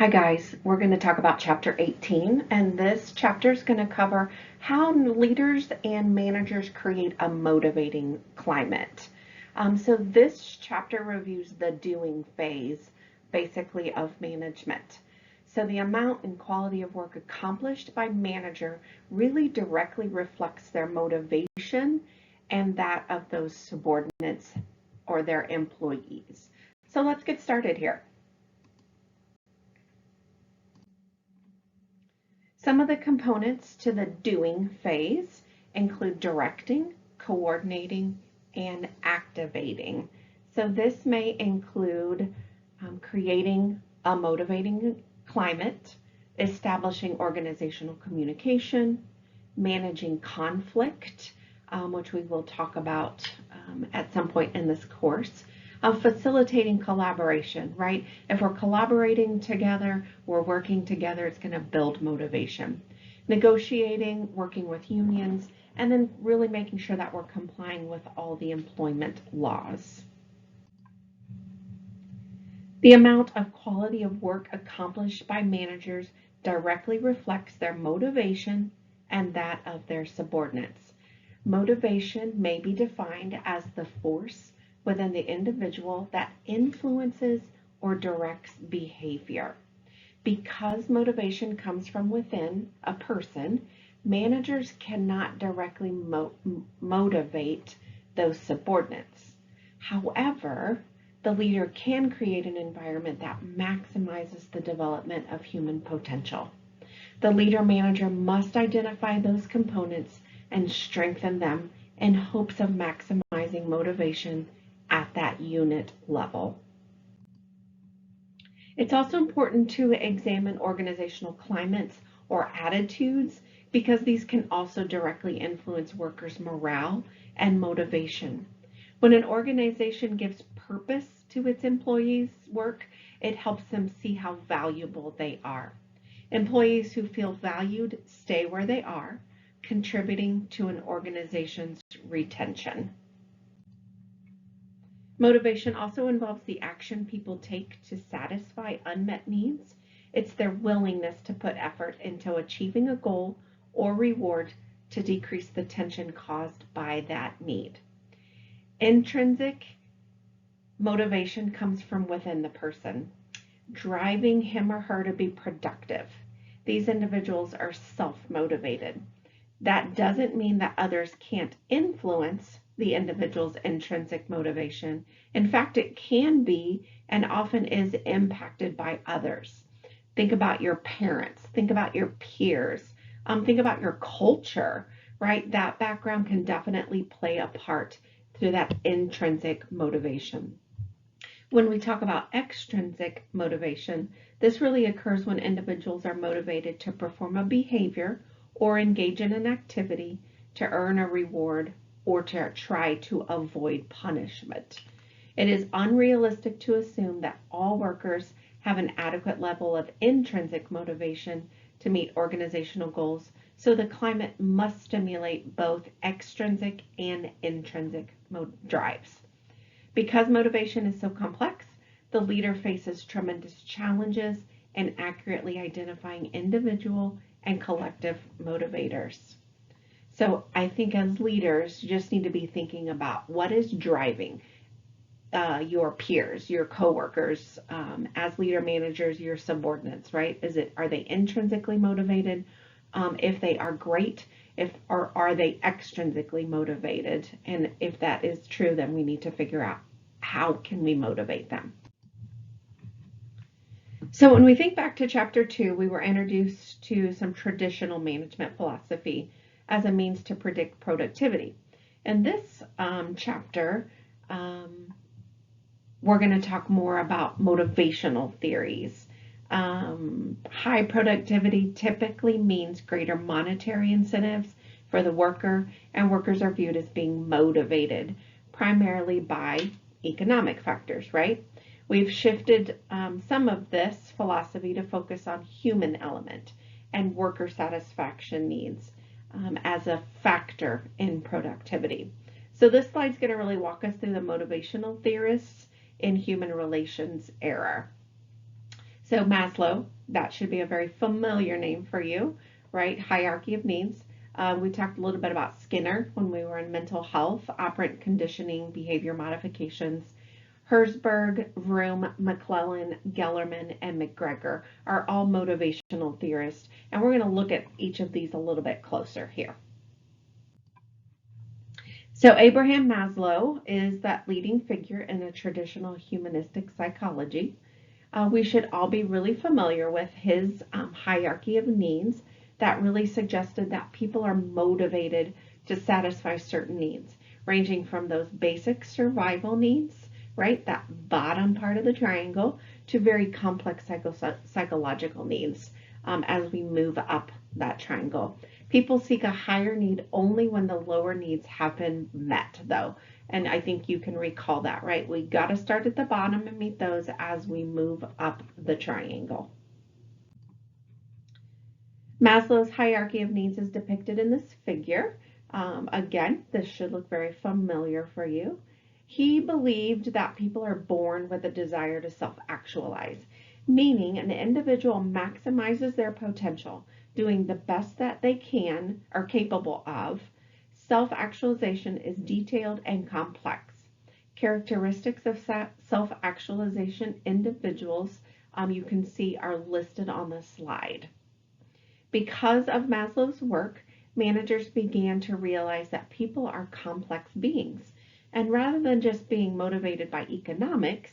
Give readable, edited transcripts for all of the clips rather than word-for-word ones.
Hi guys, we're going to talk about chapter 18, and this chapter is going to cover how leaders and managers create a motivating climate. So this chapter reviews the doing phase, basically, of management. So the amount and quality of work accomplished by manager really directly reflects their motivation and that of those subordinates or their employees. So let's get started here. Some of the components to the doing phase include directing, coordinating, and activating. So this may include creating a motivating climate, establishing organizational communication, managing conflict, which we will talk about at some point in this course, facilitating collaboration, right? If we're collaborating together, we're working together, it's going to build motivation. Negotiating, working with unions, and then really making sure that we're complying with all the employment laws. The amount of quality of work accomplished by managers directly reflects their motivation and that of their subordinates. Motivation may be defined as the force within the individual that influences or directs behavior. Because motivation comes from within a person, managers cannot directly motivate those subordinates. However, the leader can create an environment that maximizes the development of human potential. The leader manager must identify those components and strengthen them in hopes of maximizing motivation at that unit level. It's also important to examine organizational climates or attitudes because these can also directly influence workers' morale and motivation. When an organization gives purpose to its employees' work, it helps them see how valuable they are. Employees who feel valued stay where they are, contributing to an organization's retention. Motivation also involves the action people take to satisfy unmet needs. It's their willingness to put effort into achieving a goal or reward to decrease the tension caused by that need. Intrinsic motivation comes from within the person, driving him or her to be productive. These individuals are self-motivated. That doesn't mean that others can't influence the individual's intrinsic motivation. In fact, it can be and often is impacted by others. Think about your parents, think about your peers, think about your culture, right? That background can definitely play a part through that intrinsic motivation. When we talk about extrinsic motivation, this really occurs when individuals are motivated to perform a behavior or engage in an activity to earn a reward or to try to avoid punishment. It is unrealistic to assume that all workers have an adequate level of intrinsic motivation to meet organizational goals, so the climate must stimulate both extrinsic and intrinsic drives. Because motivation is so complex, the leader faces tremendous challenges in accurately identifying individual and collective motivators. So I think as leaders, you just need to be thinking about what is driving your peers, your coworkers, as leader managers, your subordinates, right? Are they intrinsically motivated? If they are, great. Or are they extrinsically motivated? And if that is true, then we need to figure out how can we motivate them. So when we think back to chapter 2, we were introduced to some traditional management philosophy as a means to predict productivity. In this chapter, we're going to talk more about motivational theories. High productivity typically means greater monetary incentives for the worker, and workers are viewed as being motivated primarily by economic factors, right? We've shifted some of this philosophy to focus on human element and worker satisfaction needs as a factor in productivity. So this slide is going to really walk us through the motivational theorists in human relations era. So Maslow, that should be a very familiar name for you, right? Hierarchy of needs. We talked a little bit about Skinner when we were in mental health, operant conditioning, behavior modifications. Herzberg, Vroom, McClellan, Gellerman, and McGregor are all motivational theorists, and we're going to look at each of these a little bit closer here. So Abraham Maslow is that leading figure in a traditional humanistic psychology. We should all be really familiar with his hierarchy of needs that really suggested that people are motivated to satisfy certain needs, ranging from those basic survival needs, right, that bottom part of the triangle, to very complex psychological needs as we move up that triangle. People seek a higher need only when the lower needs have been met, though. And I think you can recall that, right? We got to start at the bottom and meet those as we move up the triangle. Maslow's hierarchy of needs is depicted in this figure. Again, this should look very familiar for you. He believed that people are born with a desire to self-actualize, meaning an individual maximizes their potential, doing the best that they can or capable of. Self-actualization is detailed and complex. Characteristics of self-actualization individuals you can see are listed on the slide. Because of Maslow's work, managers began to realize that people are complex beings. And rather than just being motivated by economics,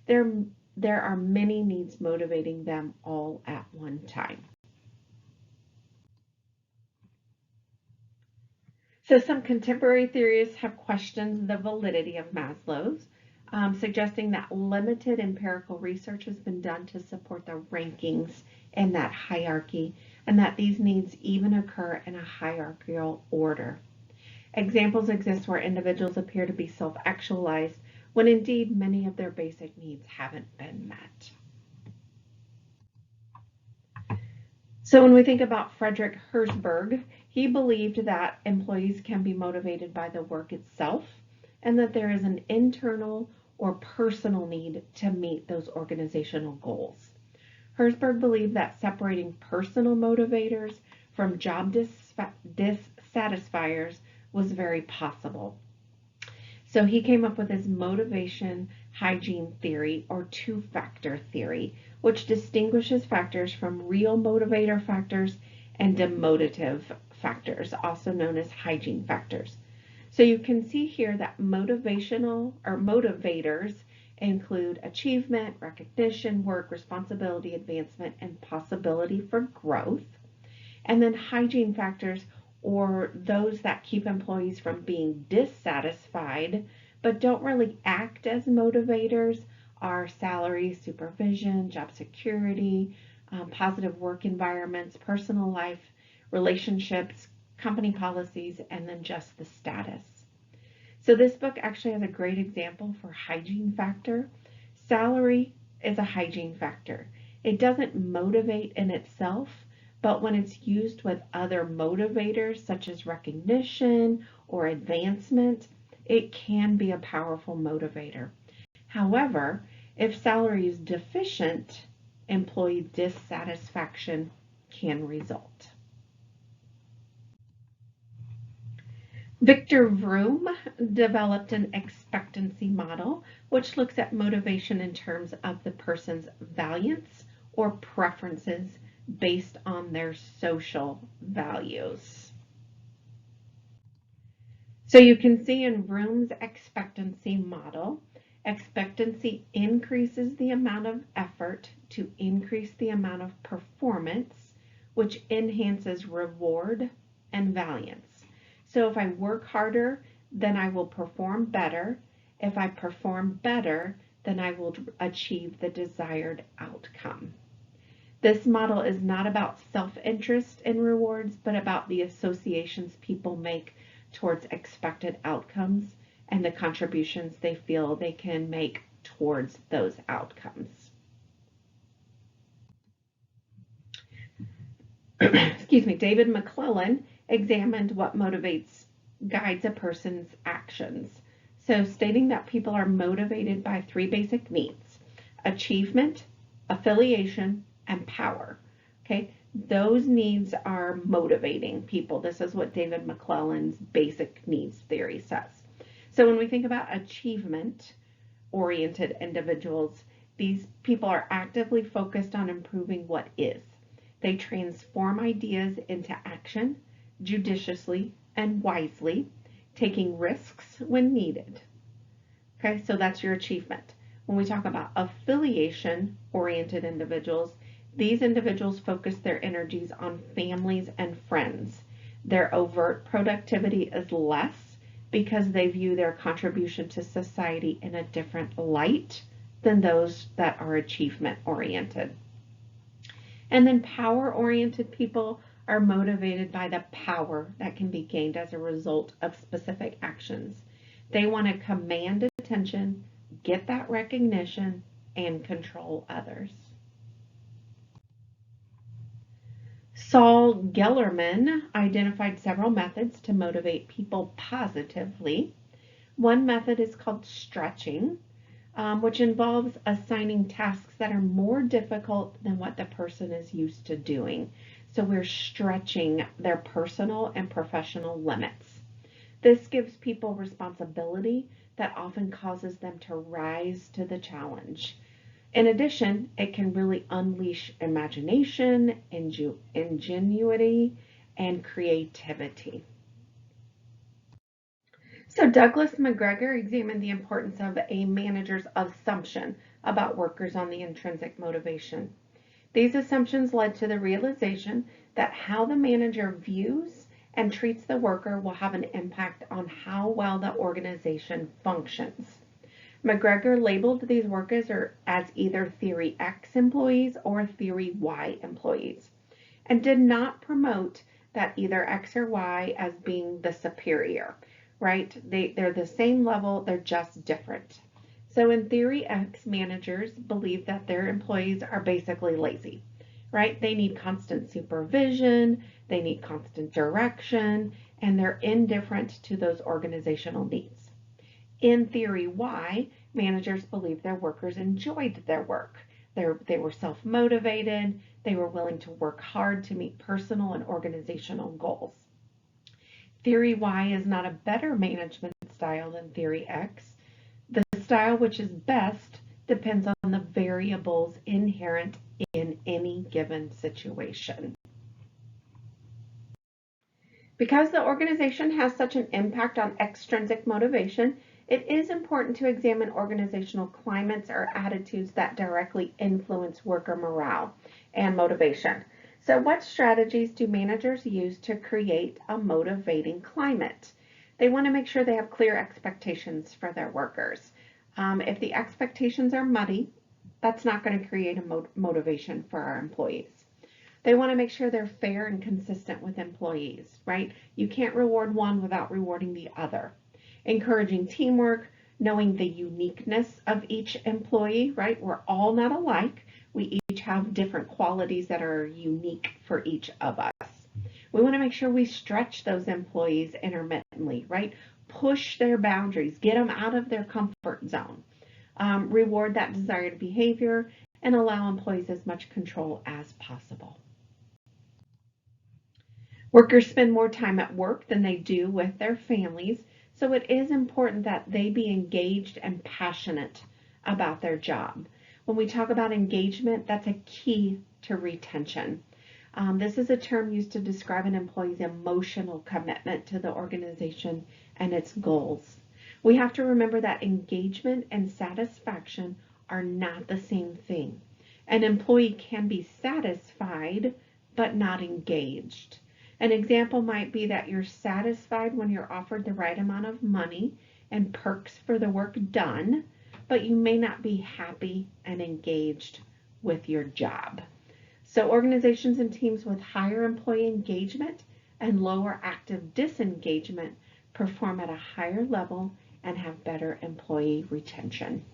there are many needs motivating them all at one time. So some contemporary theorists have questioned the validity of Maslow's, suggesting that limited empirical research has been done to support the rankings in that hierarchy, and that these needs even occur in a hierarchical order. Examples exist where individuals appear to be self-actualized when indeed many of their basic needs haven't been met. So when we think about Frederick Herzberg, he believed that employees can be motivated by the work itself and that there is an internal or personal need to meet those organizational goals. Herzberg believed that separating personal motivators from job dissatisfiers was very possible. So he came up with his motivation hygiene theory, or two-factor theory, which distinguishes factors from real motivator factors and demotivative factors, also known as hygiene factors. So you can see here that motivational or motivators include achievement, recognition, work, responsibility, advancement, and possibility for growth. And then hygiene factors, or those that keep employees from being dissatisfied but don't really act as motivators, are salary, supervision, job security, positive work environments, personal life, relationships, company policies, and then just the status. So this book actually has a great example for hygiene factor. Salary is a hygiene factor. It doesn't motivate in itself, but when it's used with other motivators such as recognition or advancement, it can be a powerful motivator. However, if salary is deficient, employee dissatisfaction can result. Victor Vroom developed an expectancy model, which looks at motivation in terms of the person's valiance or preferences based on their social values. So you can see in Vroom's expectancy model, expectancy increases the amount of effort to increase the amount of performance, which enhances reward and valiance. So if I work harder, then I will perform better. If I perform better, then I will achieve the desired outcome. This model is not about self-interest in rewards, but about the associations people make towards expected outcomes and the contributions they feel they can make towards those outcomes. Excuse me, David McClellan examined what guides a person's actions. So stating that people are motivated by three basic needs: achievement, affiliation, and power. Okay, those needs are motivating people. This is what David McClelland's basic needs theory says. So when we think about achievement oriented individuals, these people are actively focused on improving what is. They transform ideas into action judiciously and wisely, taking risks when needed. Okay, so that's your achievement. When we talk about affiliation-oriented individuals, these individuals focus their energies on families and friends. Their overt productivity is less because they view their contribution to society in a different light than those that are achievement-oriented. And then power-oriented people are motivated by the power that can be gained as a result of specific actions. They want to command attention, get that recognition, and control others. Saul Gellerman identified several methods to motivate people positively. One method is called stretching, which involves assigning tasks that are more difficult than what the person is used to doing. So we're stretching their personal and professional limits. This gives people responsibility that often causes them to rise to the challenge. In addition, it can really unleash imagination, ingenuity, and creativity. So Douglas McGregor examined the importance of a manager's assumption about workers on the intrinsic motivation. These assumptions led to the realization that how the manager views and treats the worker will have an impact on how well the organization functions. McGregor labeled these workers as either Theory X employees or Theory Y employees, and did not promote that either X or Y as being the superior, right? They're the same level, they're just different. So in Theory X, managers believe that their employees are basically lazy, right? They need constant supervision, they need constant direction, and they're indifferent to those organizational needs. In Theory Y, managers believed their workers enjoyed their work. They were self-motivated, they were willing to work hard to meet personal and organizational goals. Theory Y is not a better management style than Theory X. The style which is best depends on the variables inherent in any given situation. Because the organization has such an impact on extrinsic motivation, it is important to examine organizational climates or attitudes that directly influence worker morale and motivation. So what strategies do managers use to create a motivating climate? They want to make sure they have clear expectations for their workers. If the expectations are muddy, that's not going to create a motivation for our employees. They want to make sure they're fair and consistent with employees, right? You can't reward one without rewarding the other. Encouraging teamwork, knowing the uniqueness of each employee, right? We're all not alike. We each have different qualities that are unique for each of us. We want to make sure we stretch those employees intermittently, right? Push their boundaries, get them out of their comfort zone. Reward that desired behavior and allow employees as much control as possible. Workers spend more time at work than they do with their families, so it is important that they be engaged and passionate about their job. When we talk about engagement, that's a key to retention. This is a term used to describe an employee's emotional commitment to the organization and its goals. We have to remember that engagement and satisfaction are not the same thing. An employee can be satisfied, but not engaged. An example might be that you're satisfied when you're offered the right amount of money and perks for the work done, but you may not be happy and engaged with your job. So organizations and teams with higher employee engagement and lower active disengagement perform at a higher level and have better employee retention.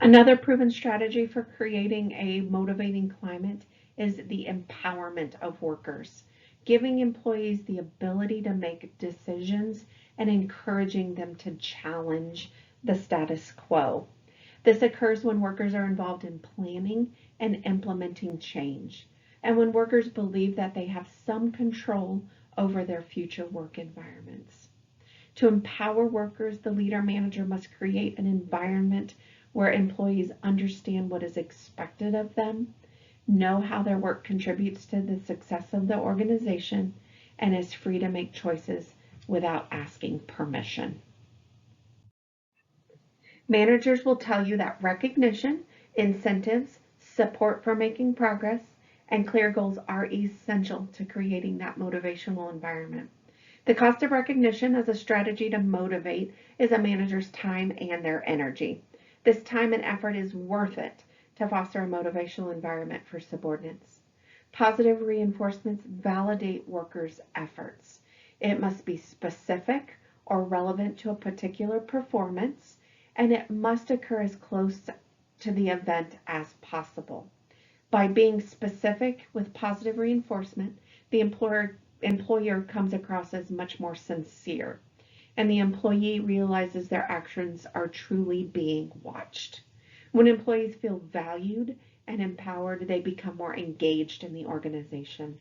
Another proven strategy for creating a motivating climate is the empowerment of workers, giving employees the ability to make decisions and encouraging them to challenge the status quo. This occurs when workers are involved in planning and implementing change, and when workers believe that they have some control over their future work environments. To empower workers, the leader manager must create an environment where employees understand what is expected of them, know how their work contributes to the success of the organization, and is free to make choices without asking permission. Managers will tell you that recognition, incentives, support for making progress, and clear goals are essential to creating that motivational environment. The cost of recognition as a strategy to motivate is a manager's time and their energy. This time and effort is worth it to foster a motivational environment for subordinates. Positive reinforcements validate workers' efforts. It must be specific or relevant to a particular performance, and it must occur as close to the event as possible. By being specific with positive reinforcement, the employer comes across as much more sincere, and the employee realizes their actions are truly being watched. When employees feel valued and empowered, they become more engaged in the organization.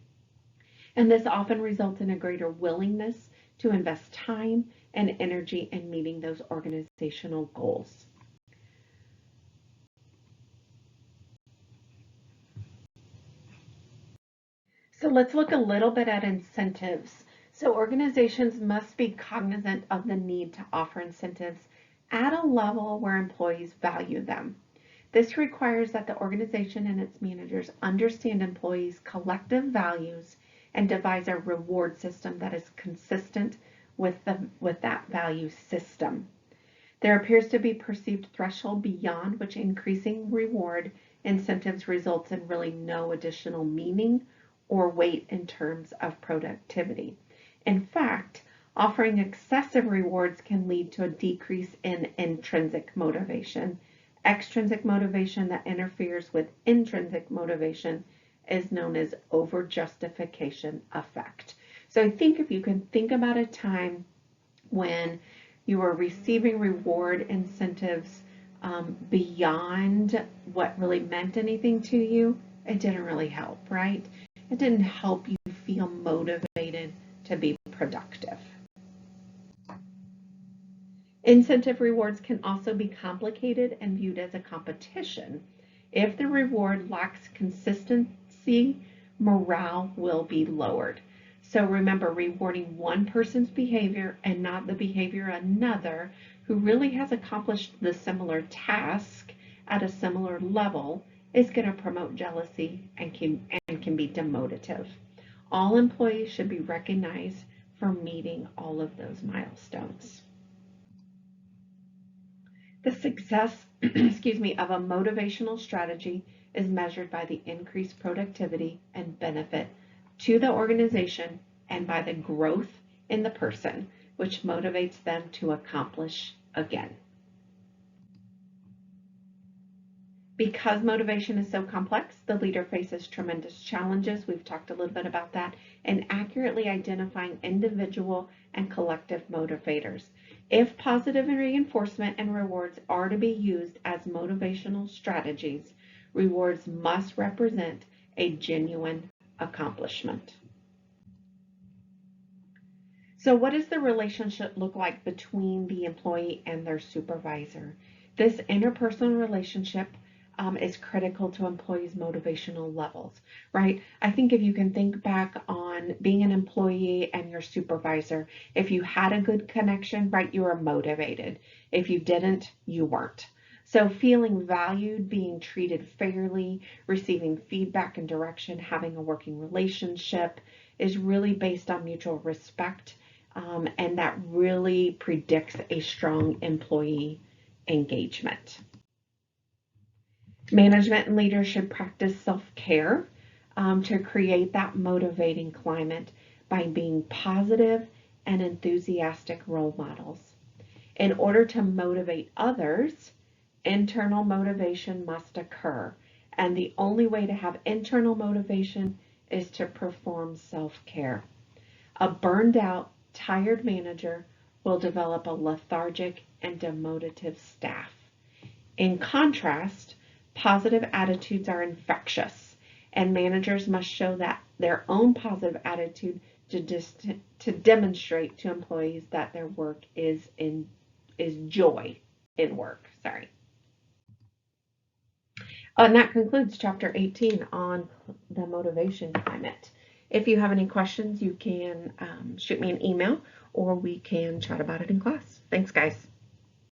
And this often results in a greater willingness to invest time and energy in meeting those organizational goals. So let's look a little bit at incentives. So organizations must be cognizant of the need to offer incentives at a level where employees value them. This requires that the organization and its managers understand employees' collective values and devise a reward system that is consistent with that value system. There appears to be perceived threshold beyond which increasing reward incentives results in really no additional meaning or weight in terms of productivity. In fact, offering excessive rewards can lead to a decrease in intrinsic motivation. Extrinsic motivation that interferes with intrinsic motivation is known as over-justification effect. So I think if you can think about a time when you were receiving reward incentives beyond what really meant anything to you, it didn't really help, right? It didn't help you feel motivated to be productive. Incentive rewards can also be complicated and viewed as a competition. If the reward lacks consistency, morale will be lowered. So remember, rewarding one person's behavior and not the behavior of another who really has accomplished the similar task at a similar level is going to promote jealousy and can be demotivative. All employees should be recognized for meeting all of those milestones. The success, of a motivational strategy is measured by the increased productivity and benefit to the organization and by the growth in the person, which motivates them to accomplish again. Because motivation is so complex, the leader faces tremendous challenges. We've talked a little bit about that, in accurately identifying individual and collective motivators. If positive reinforcement and rewards are to be used as motivational strategies, rewards must represent a genuine accomplishment. So what does the relationship look like between the employee and their supervisor? This interpersonal relationship is critical to employees' motivational levels, right? I think if you can think back on being an employee and your supervisor, if you had a good connection, right, you were motivated. If you didn't, you weren't. So feeling valued, being treated fairly, receiving feedback and direction, having a working relationship is really based on mutual respect, and that really predicts a strong employee engagement. Management and leaders should practice self-care to create that motivating climate by being positive and enthusiastic role models. In order to motivate others, internal motivation must occur, and the only way to have internal motivation is to perform self-care. A burned out, tired manager will develop a lethargic and demotivative staff. In contrast, positive attitudes are infectious, and managers must show that their own positive attitude to demonstrate to employees that their work is joy in work. Sorry. And that concludes chapter 18 on the motivation climate. If you have any questions, you can shoot me an email or we can chat about it in class. Thanks, guys.